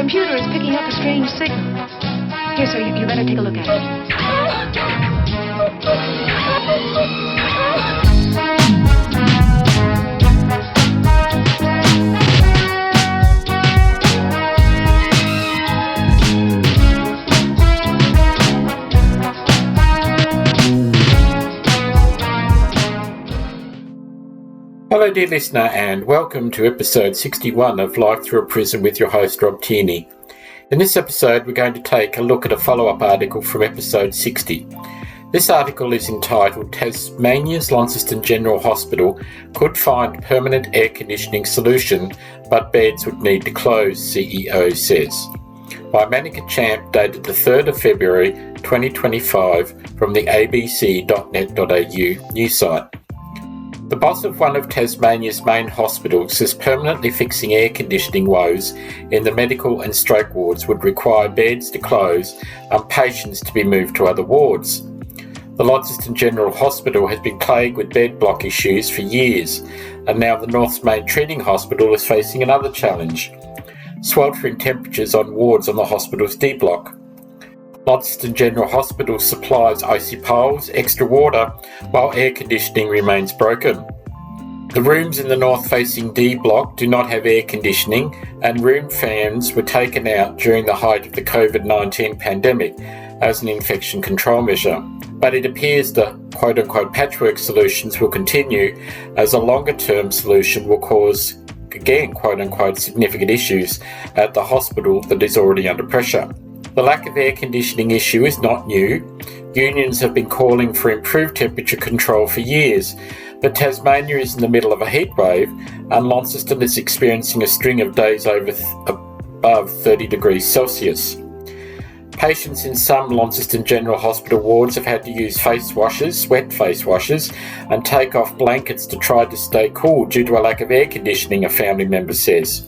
computer is picking up a strange signal. Here, sir, you better take a look at it. Hello dear listener, and welcome to episode 61 of Life Through a Prism with your host Rob Tierney. In this episode we're going to take a look at a follow-up article from episode 60. This article is entitled Tasmania's Launceston General Hospital could find permanent air conditioning solution but beds would need to close, CEO says, by Manika Champ, dated the 3rd of February 2025 from the abc.net.au news site. The boss of one of Tasmania's main hospitals says permanently fixing air conditioning woes in the medical and stroke wards would require beds to close and patients to be moved to other wards. The Launceston General Hospital has been plagued with bed block issues for years, and now the North's main treating hospital is facing another challenge: sweltering temperatures on wards on the hospital's D block. Launceston General Hospital supplies icy poles, extra water, while air conditioning remains broken. The rooms in the north-facing D block do not have air conditioning, and room fans were taken out during the height of the COVID-19 pandemic as an infection control measure. But it appears the quote-unquote patchwork solutions will continue, as a longer-term solution will cause, again quote-unquote, significant issues at the hospital that is already under pressure. The lack of air conditioning issue is not new. Unions have been calling for improved temperature control for years, but Tasmania is in the middle of a heat wave, and Launceston is experiencing a string of days above 30 degrees Celsius. Patients in some Launceston General Hospital wards have had to use wet face washes, and take off blankets to try to stay cool due to a lack of air conditioning, a family member says.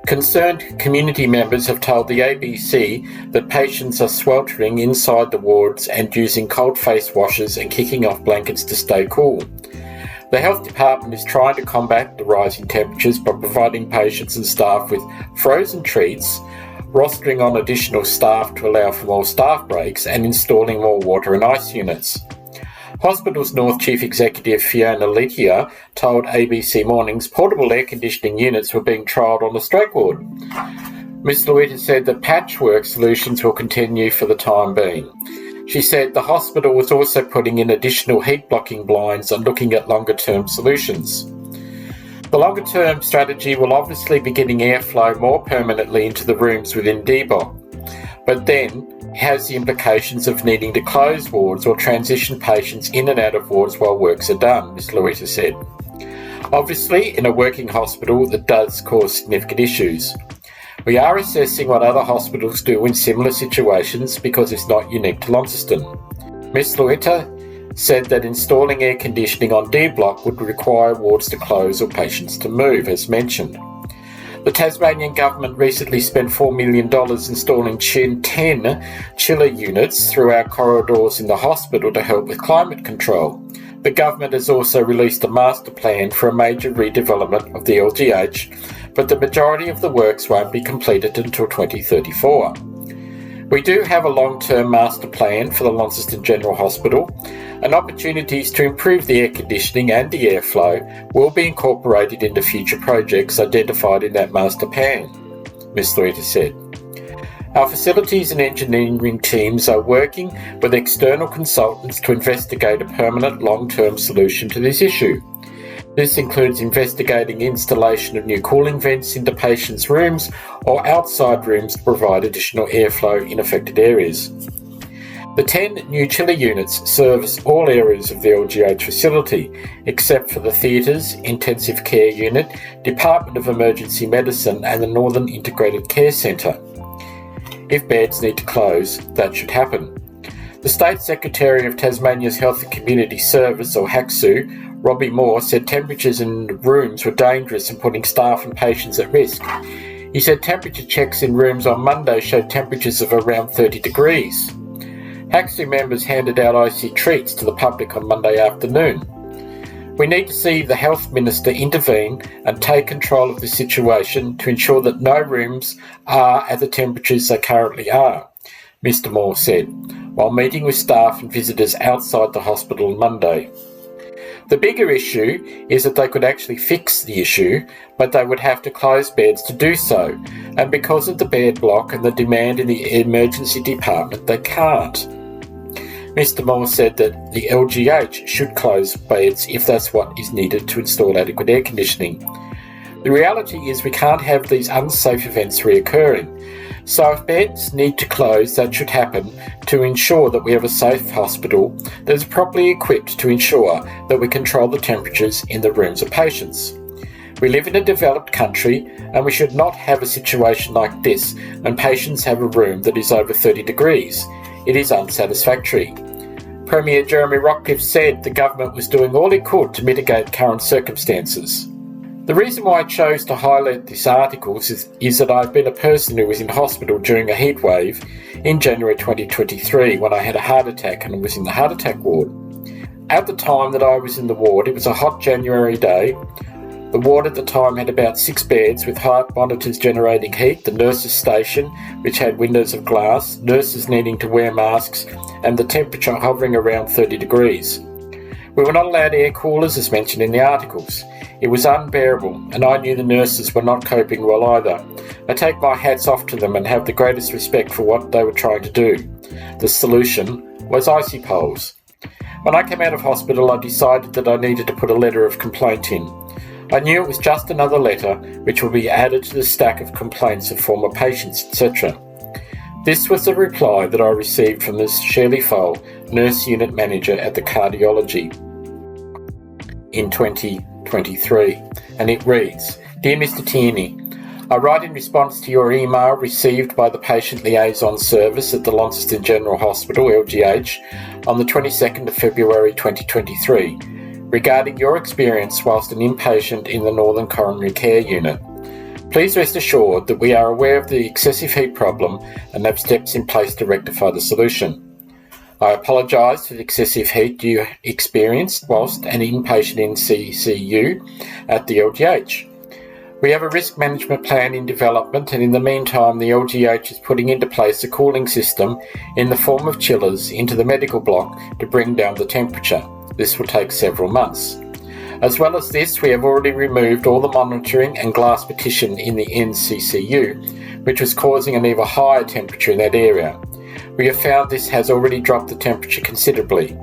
Concerned community members have told the ABC that patients are sweltering inside the wards and using cold face washes and kicking off blankets to stay cool. The health department is trying to combat the rising temperatures by providing patients and staff with frozen treats, rostering on additional staff to allow for more staff breaks, and installing more water and ice units. Hospitals North Chief Executive Fiona Letia told ABC Mornings portable air conditioning units were being trialled on the stroke ward. Ms Letia said that patchwork solutions will continue for the time being. She said the hospital was also putting in additional heat blocking blinds and looking at longer term solutions. The longer term strategy will obviously be getting airflow more permanently into the rooms within D-block, but then has the implications of needing to close wards or transition patients in and out of wards while works are done, Ms Louisa said. Obviously, in a working hospital, that does cause significant issues. We are assessing what other hospitals do in similar situations because it's not unique to Launceston. Ms Louisa said that installing air conditioning on D block would require wards to close or patients to move, as mentioned. The Tasmanian government recently spent $4 million installing 10 chiller units throughout corridors in the hospital to help with climate control. The government has also released a master plan for a major redevelopment of the LGH, but the majority of the works won't be completed until 2034. We do have a long-term master plan for the Launceston General Hospital, and opportunities to improve the air conditioning and the airflow will be incorporated into future projects identified in that master plan, Ms Louita said. Our facilities and engineering teams are working with external consultants to investigate a permanent long-term solution to this issue. This includes investigating installation of new cooling vents into patients' rooms or outside rooms to provide additional airflow in affected areas. The 10 new chiller units service all areas of the LGH facility, except for the theatres, intensive care unit, Department of Emergency Medicine and the Northern Integrated Care Centre. If beds need to close, that should happen. The State Secretary of Tasmania's Health and Community Service, or HACSU, Robbie Moore, said temperatures in rooms were dangerous and putting staff and patients at risk. He said temperature checks in rooms on Monday showed temperatures of around 30 degrees. HACSU members handed out icy treats to the public on Monday afternoon. We need to see the Health Minister intervene and take control of the situation to ensure that no rooms are at the temperatures they currently are, Mr Moore said, while meeting with staff and visitors outside the hospital on Monday. The bigger issue is that they could actually fix the issue, but they would have to close beds to do so, and because of the bed block and the demand in the emergency department, they can't. Mr Moore said that the LGH should close beds if that's what is needed to install adequate air conditioning. The reality is we can't have these unsafe events reoccurring. So if beds need to close, that should happen to ensure that we have a safe hospital that is properly equipped to ensure that we control the temperatures in the rooms of patients. We live in a developed country and we should not have a situation like this when patients have a room that is over 30 degrees. It is unsatisfactory. Premier Jeremy Rockcliffe said the government was doing all it could to mitigate current circumstances. The reason why I chose to highlight this article is that I've been a person who was in hospital during a heatwave in January 2023 when I had a heart attack and was in the heart attack ward. At the time that I was in the ward, it was a hot January day. The ward at the time had about 6 beds with heart monitors generating heat, the nurses' station, which had windows of glass, nurses needing to wear masks, and the temperature hovering around 30 degrees. We were not allowed air coolers as mentioned in the articles. It was unbearable, and I knew the nurses were not coping well either. I take my hats off to them and have the greatest respect for what they were trying to do. The solution was icy poles. When I came out of hospital, I decided that I needed to put a letter of complaint in. I knew it was just another letter which would be added to the stack of complaints of former patients, etc. This was the reply that I received from Ms. Shirley Fole, Nurse Unit Manager at the Cardiology in 2023, and it reads, Dear Mr. Tierney, I write in response to your email received by the Patient Liaison Service at the Launceston General Hospital, LGH, on the 22nd of February 2023, regarding your experience whilst an inpatient in the Northern Coronary Care Unit. Please rest assured that we are aware of the excessive heat problem and have steps in place to rectify the solution. I apologise for the excessive heat you experienced whilst an inpatient in CCU at the LGH. We have a risk management plan in development, and in the meantime the LGH is putting into place a cooling system in the form of chillers into the medical block to bring down the temperature. This will take several months. As well as this, we have already removed all the monitoring and glass partition in the NCCU, which was causing an even higher temperature in that area. We have found this has already dropped the temperature considerably.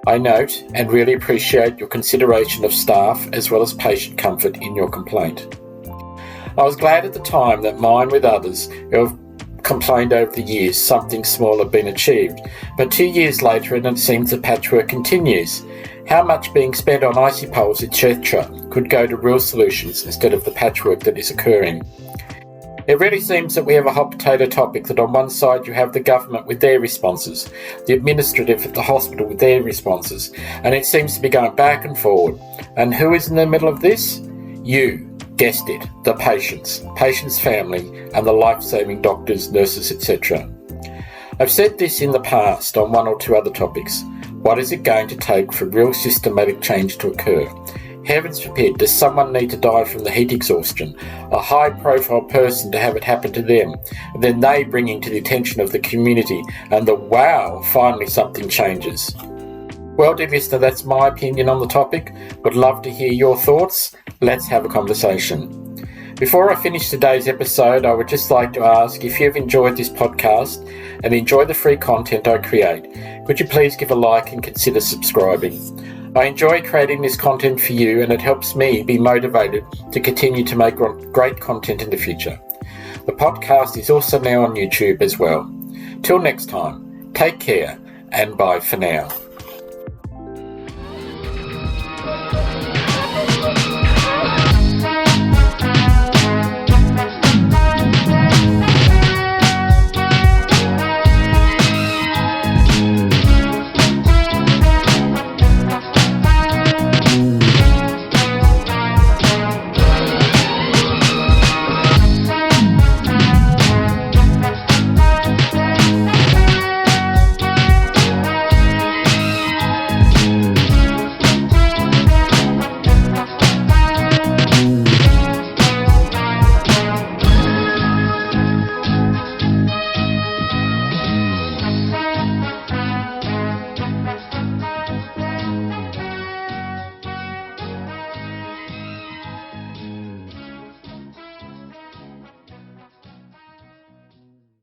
I note and really appreciate your consideration of staff as well as patient comfort in your complaint. I was glad at the time that mine with others who have complained over the years something small had been achieved, but 2 years later and it seems the patchwork continues. How much being spent on icy poles, etc. could go to real solutions instead of the patchwork that is occurring. It really seems that we have a hot potato topic that on one side you have the government with their responses, the administrative at the hospital with their responses, and it seems to be going back and forward. And who is in the middle of this? You guessed it, the patients, patients' family, and the life-saving doctors, nurses, etc. I've said this in the past on one or two other topics. What is it going to take for real systematic change to occur? Heavens forbid, does someone need to die from the heat exhaustion, a high-profile person to have it happen to them, and then they bringing to the attention of the community, and wow, finally something changes. Well, dear listener, that's my opinion on the topic. Would love to hear your thoughts. Let's have a conversation. Before I finish today's episode, I would just like to ask if you've enjoyed this podcast and enjoy the free content I create, could you please give a like and consider subscribing? I enjoy creating this content for you, and it helps me be motivated to continue to make great content in the future. The podcast is also now on YouTube as well. Till next time, take care and bye for now.